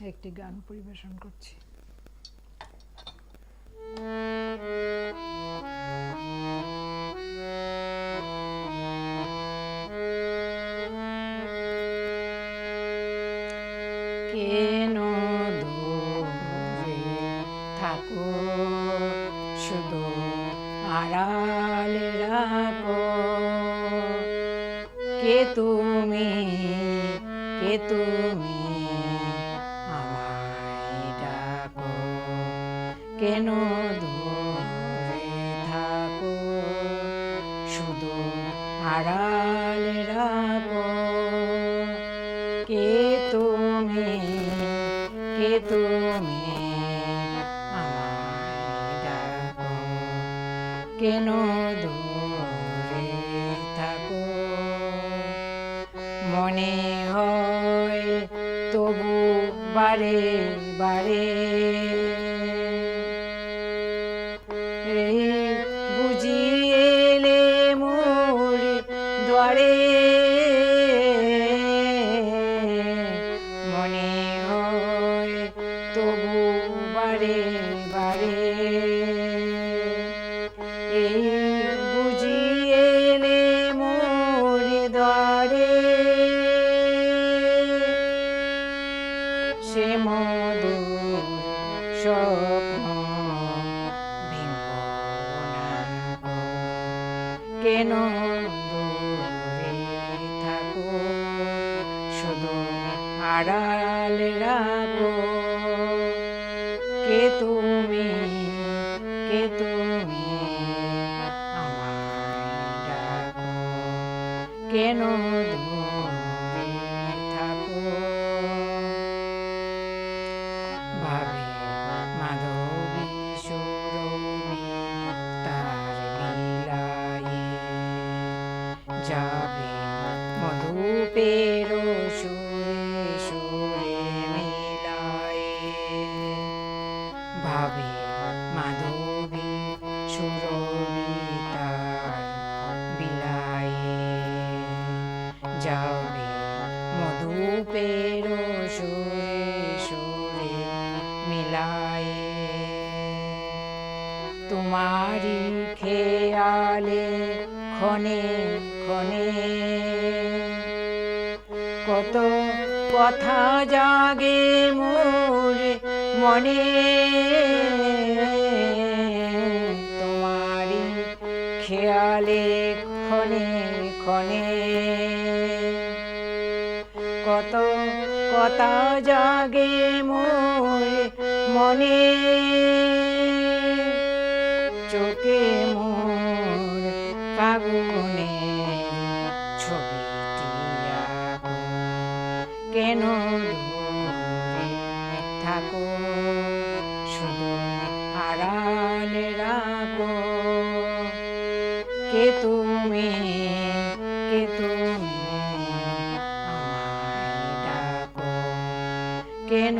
একটি গান পরিবেশন করছি। কেন দূরে থাকো, শুধু আড়ালে রাখো। কে তুমি, কে তুমি আমায় ডাকো। কেন দূরে থাকো, শুধু আড়ালে রাখো। কে তুমি, কে তুমি আমায় ডাকো। কেন দূরে থাকো। মনে হয় তবু বারে বারে রে বুঝিয়ে এলে মোর দ্বারে। মনে হয় তবু বারে বারে এই বুঝিয়ে এলে মোর দ্বারে। সে মধুর স্বপ্ন ভেঙো না গো। কেন দূরে থাকো, শুধু আড়ালে রাখো। কে তুমি, কে তুমি আমায় ডাকো। কেন দূরে থাকো। ভাবে মাধবী সুরভি তার বিলায়ে যাবে মধুপের সুরে সুরে মিলায়ে। ভাবে মাধবী সুরভি তার বিলায়ে যাবে মধুপের সুরে সুরে মিলায়ে। তোমারি খেয়ালে ক্ষণে ক্ষণে কত কথা জাগে মোর মনে। তোমারি খেয়ালে ক্ষণে ক্ষণে কত কথা জাগে মোর মনে। চোখে মোর ফাগুনের ছবিটি আঁকো। কেন দূরে থাকো, শুধু আড়ালে রাখো। কে তুমি, কে তুমি আমায় ডাকো। কেন